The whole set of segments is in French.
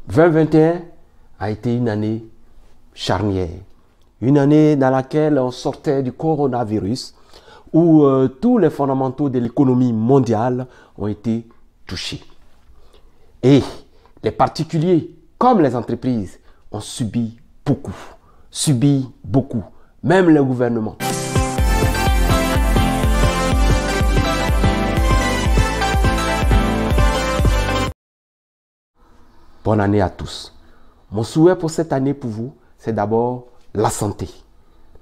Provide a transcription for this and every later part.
2021 a été une année charnière. Une année dans laquelle on sortait du coronavirus, où tous les fondamentaux de l'économie mondiale ont été touchés. Et les particuliers, comme les entreprises, ont subi beaucoup, même le gouvernement. Bonne année à tous. Mon souhait pour cette année pour vous, c'est d'abord la santé.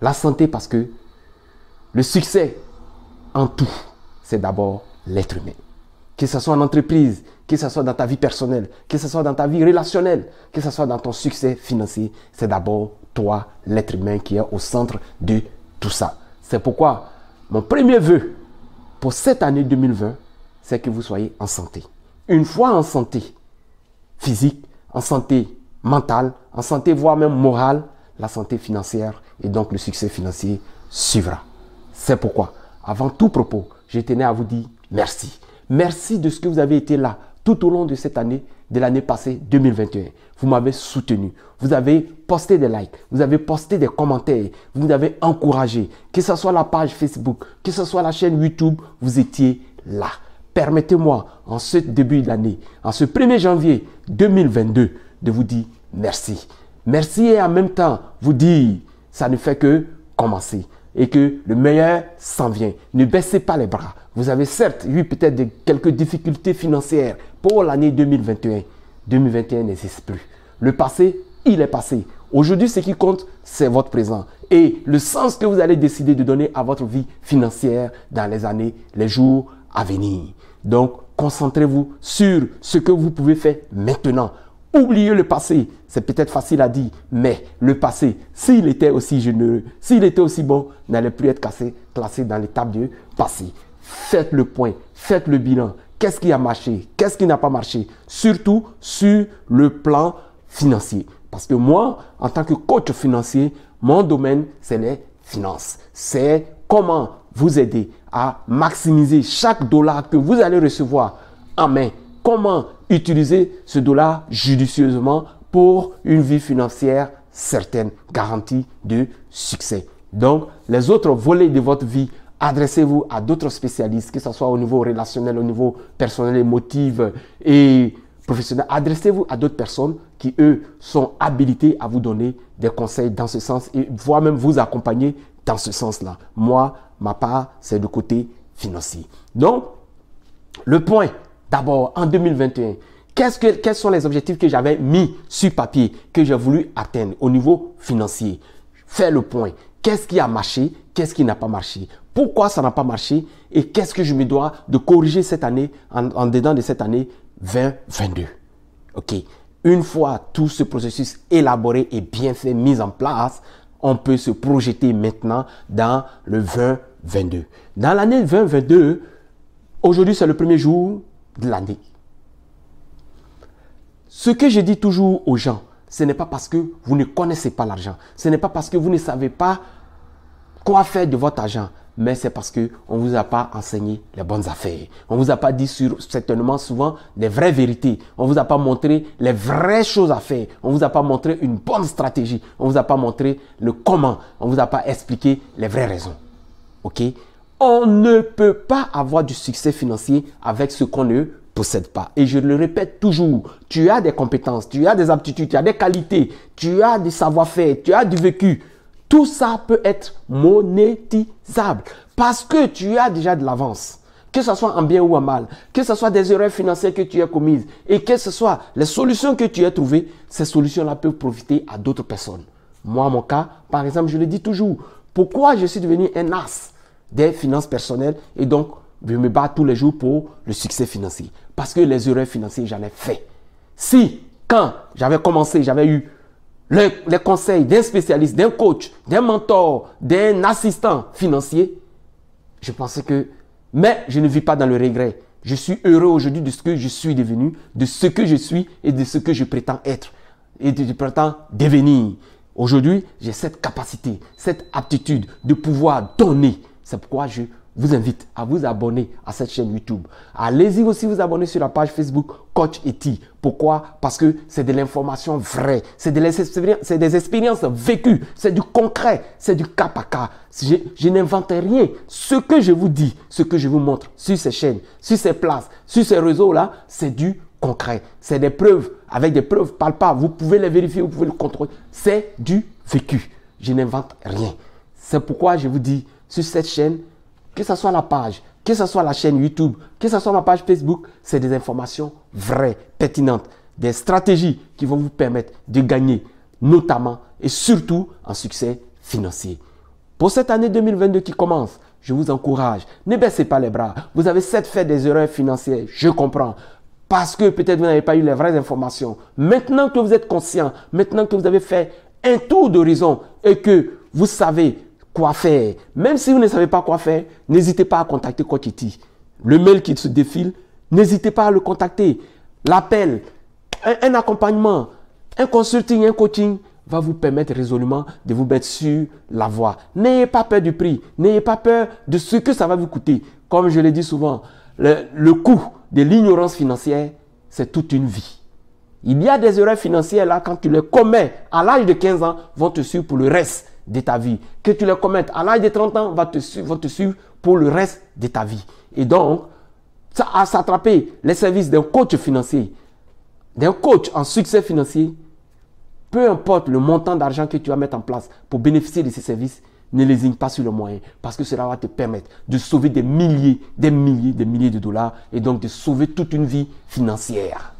La santé parce que le succès en tout, c'est d'abord l'être humain. Que ce soit en entreprise, que ce soit dans ta vie personnelle, que ce soit dans ta vie relationnelle, que ce soit dans ton succès financier, c'est d'abord toi, l'être humain, qui est au centre de tout ça. C'est pourquoi mon premier vœu pour cette année 2020, c'est que vous soyez en santé. Une fois en santé physique, en santé mentale, en santé voire même morale, la santé financière et donc le succès financier suivra. C'est pourquoi, avant tout propos, je tenais à vous dire merci. Merci de ce que vous avez été là tout au long de cette année, de l'année passée 2021. Vous m'avez soutenu, vous avez posté des likes, vous avez posté des commentaires, vous avez encouragé, que ce soit la page Facebook, que ce soit la chaîne YouTube, vous étiez là. Permettez-moi, en ce début d'année, en ce 1er janvier 2022, de vous dire merci. Merci et en même temps, vous dire, ça ne fait que commencer et que le meilleur s'en vient. Ne baissez pas les bras. Vous avez certes eu peut-être quelques difficultés financières pour l'année 2021. 2021 n'existe plus. Le passé, il est passé. Aujourd'hui, ce qui compte, c'est votre présent et le sens que vous allez décider de donner à votre vie financière dans les années, les jours à venir. Donc, concentrez-vous sur ce que vous pouvez faire maintenant. Oubliez le passé. C'est peut-être facile à dire, mais le passé, s'il était aussi généreux, s'il était aussi bon, n'allait plus être classé dans l'étape du passé. Faites le point, faites le bilan. Qu'est-ce qui a marché? Qu'est-ce qui n'a pas marché? Surtout sur le plan financier. Parce que moi, en tant que coach financier, mon domaine, c'est les finances. C'est comment vous aider à maximiser chaque dollar que vous allez recevoir en main. Comment utiliser ce dollar judicieusement pour une vie financière certaine, garantie de succès. Donc, les autres volets de votre vie, adressez-vous à d'autres spécialistes, que ce soit au niveau relationnel, au niveau personnel, émotif et professionnel. Adressez-vous à d'autres personnes qui, eux, sont habilités à vous donner des conseils dans ce sens et voire même vous accompagner dans ce sens-là. Moi, ma part, c'est le côté financier. Donc, le point, d'abord, en 2021, quels sont les objectifs que j'avais mis sur papier, que j'ai voulu atteindre au niveau financier? Faire le point. Qu'est-ce qui a marché? Qu'est-ce qui n'a pas marché? Pourquoi ça n'a pas marché? Et qu'est-ce que je me dois de corriger cette année, en dedans de cette année 2022? Ok. Une fois tout ce processus élaboré et bien fait, mis en place, on peut se projeter maintenant dans le 2022. Dans l'année 2022, aujourd'hui c'est le premier jour de l'année. Ce que je dis toujours aux gens, ce n'est pas parce que vous ne connaissez pas l'argent, ce n'est pas parce que vous ne savez pas quoi faire de votre argent, mais c'est parce qu'on ne vous a pas enseigné les bonnes affaires. On ne vous a pas dit certainement souvent les vraies vérités. On ne vous a pas montré les vraies choses à faire. On ne vous a pas montré une bonne stratégie. On ne vous a pas montré le comment. On ne vous a pas expliqué les vraies raisons. Ok? On ne peut pas avoir du succès financier avec ce qu'on ne possède pas. Et je le répète toujours, tu as des compétences, tu as des aptitudes, tu as des qualités, tu as des savoir-faire, tu as du vécu. Tout ça peut être monétisable parce que tu as déjà de l'avance. Que ce soit en bien ou en mal, que ce soit des erreurs financières que tu as commises et que ce soit les solutions que tu as trouvées, ces solutions-là peuvent profiter à d'autres personnes. Moi, mon cas, par exemple, je le dis toujours, pourquoi je suis devenu un as des finances personnelles et donc je me bats tous les jours pour le succès financier. Parce que les erreurs financières, j'en ai fait. Si, quand j'avais commencé, j'avais eu les conseils d'un spécialiste, d'un coach, d'un mentor, d'un assistant financier, je pensais que... Mais je ne vis pas dans le regret. Je suis heureux aujourd'hui de ce que je suis devenu, de ce que je suis et de ce que je prétends être et de ce que je prétends devenir. Aujourd'hui, j'ai cette capacité, cette aptitude de pouvoir donner. C'est pourquoi je vous invite à vous abonner à cette chaîne YouTube. Allez-y aussi vous abonner sur la page Facebook Coach Eti. Pourquoi? Parce que c'est de l'information vraie, c'est des expériences vécues, c'est du concret, c'est du cas par cas. Je n'invente rien. Ce que je vous dis, ce que je vous montre sur ces chaînes, sur ces places, sur ces réseaux-là, c'est du concret. C'est des preuves, avec des preuves palpables. Vous pouvez les vérifier, vous pouvez le contrôler. C'est du vécu. Je n'invente rien. C'est pourquoi je vous dis, sur cette chaîne, que ce soit la page, que ce soit la chaîne YouTube, que ce soit ma page Facebook, c'est des informations vraies, pertinentes, des stratégies qui vont vous permettre de gagner, notamment et surtout en succès financier. Pour cette année 2022 qui commence, je vous encourage, ne baissez pas les bras. Vous avez certes fait des erreurs financières, je comprends, parce que peut-être vous n'avez pas eu les vraies informations. Maintenant que vous êtes conscient, maintenant que vous avez fait un tour d'horizon et que vous savez quoi faire. Même si vous ne savez pas quoi faire, n'hésitez pas à contacter Coach Eti. Le mail qui se défile, n'hésitez pas à le contacter. L'appel, un accompagnement, un consulting, un coaching va vous permettre résolument de vous mettre sur la voie. N'ayez pas peur du prix, n'ayez pas peur de ce que ça va vous coûter. Comme je l'ai dit souvent, le coût de l'ignorance financière, c'est toute une vie. Il y a des erreurs financières là, quand tu les commets à l'âge de 15 ans, vont te suivre pour le reste de ta vie. Que tu les commettes à l'âge de 30 ans, vont te suivre pour le reste de ta vie. Et donc, ça à s'attraper les services d'un coach financier, d'un coach en succès financier, peu importe le montant d'argent que tu vas mettre en place pour bénéficier de ces services, ne lésigne pas sur le moyen, parce que cela va te permettre de sauver des milliers de dollars et donc de sauver toute une vie financière.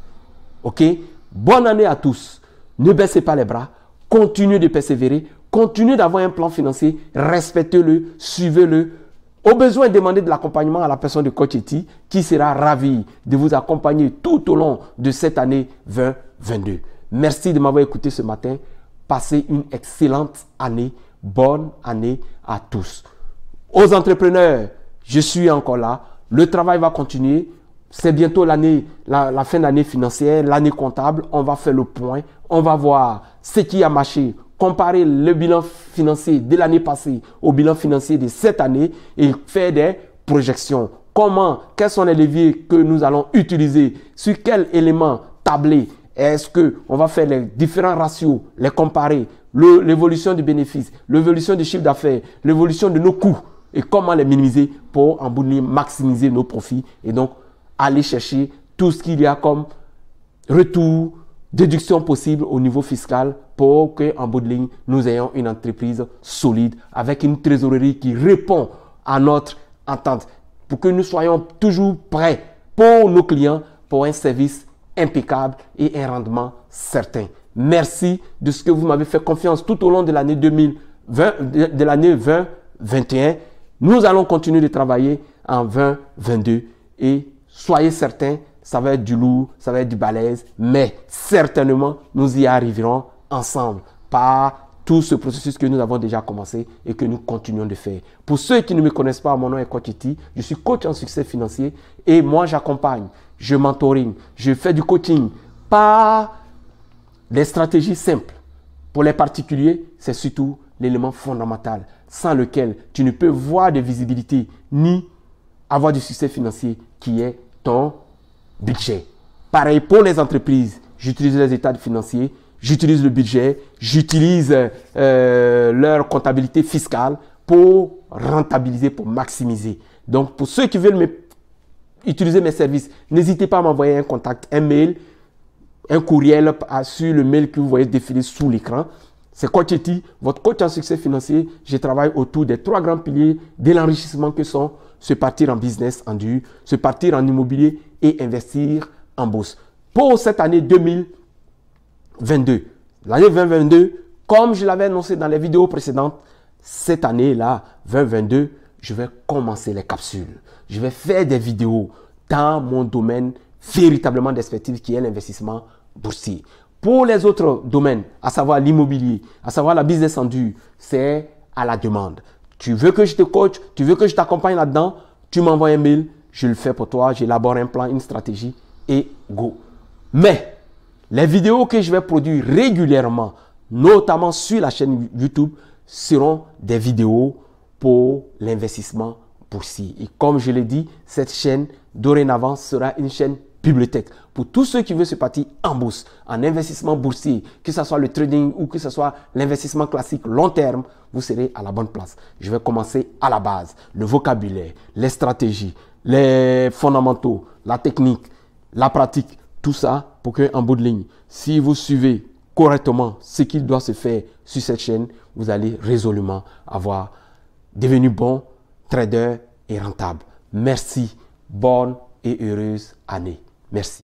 Ok? Bonne année à tous. Ne baissez pas les bras. Continuez de persévérer. Continuez d'avoir un plan financier. Respectez-le. Suivez-le. Au besoin, demandez de l'accompagnement à la personne de Coach Eti qui sera ravie de vous accompagner tout au long de cette année 2022. Merci de m'avoir écouté ce matin. Passez une excellente année. Bonne année à tous. Aux entrepreneurs, je suis encore là. Le travail va continuer. C'est bientôt la fin d'année financière, l'année comptable. On va faire le point. On va voir ce qui a marché. Comparer le bilan financier de l'année passée au bilan financier de cette année et faire des projections. Quels sont les leviers que nous allons utiliser? Sur quels éléments tabler? Est-ce qu'on va faire les différents ratios, les comparer? L'évolution du bénéfice, l'évolution du chiffre d'affaires, l'évolution de nos coûts et comment les minimiser pour en bout de ligne maximiser nos profits et donc aller chercher tout ce qu'il y a comme retour, déduction possible au niveau fiscal pour qu'en bout de ligne, nous ayons une entreprise solide avec une trésorerie qui répond à notre attente pour que nous soyons toujours prêts pour nos clients pour un service impeccable et un rendement certain. Merci de ce que vous m'avez fait confiance tout au long de l'année 2020, de l'année 2021. Nous allons continuer de travailler en 2022 et soyez certains, ça va être du lourd, ça va être du balèze, mais certainement, nous y arriverons ensemble par tout ce processus que nous avons déjà commencé et que nous continuons de faire. Pour ceux qui ne me connaissent pas, mon nom est Coach Eti, je suis coach en succès financier et moi j'accompagne, je mentoring, je fais du coaching par des stratégies simples. Pour les particuliers, c'est surtout l'élément fondamental sans lequel tu ne peux voir de visibilité ni avoir du succès financier qui est ton budget. Pareil pour les entreprises, j'utilise les états financiers, j'utilise le budget, j'utilise leur comptabilité fiscale pour rentabiliser, pour maximiser. Donc, pour ceux qui veulent utiliser mes services, n'hésitez pas à m'envoyer un contact, un mail, un courriel sur le mail que vous voyez défiler sous l'écran. C'est Coach Eti, votre coach en succès financier. Je travaille autour des 3 grands piliers de l'enrichissement que sont se partir en business en dur, se partir en immobilier et investir en bourse. Pour cette année 2022, l'année 2022, comme je l'avais annoncé dans les vidéos précédentes, cette année-là, 2022, je vais commencer les capsules. Je vais faire des vidéos dans mon domaine véritablement d'expertise qui est l'investissement boursier. Pour les autres domaines, à savoir l'immobilier, à savoir la business en dur, c'est à la demande. Tu veux que je te coach, tu veux que je t'accompagne là-dedans, tu m'envoies un mail, je le fais pour toi, j'élabore un plan, une stratégie et go. Mais les vidéos que je vais produire régulièrement, notamment sur la chaîne YouTube, seront des vidéos pour l'investissement boursiers. Et comme je l'ai dit, cette chaîne, dorénavant, sera une chaîne bibliothèque. Pour tous ceux qui veulent se partir en bourse, en investissement boursier, que ce soit le trading ou que ce soit l'investissement classique long terme, vous serez à la bonne place. Je vais commencer à la base, le vocabulaire, les stratégies, les fondamentaux, la technique, la pratique, tout ça pour qu'en bout de ligne, si vous suivez correctement ce qu'il doit se faire sur cette chaîne, vous allez résolument avoir devenu bon trader et rentable. Merci, bonne et heureuse année. Merci.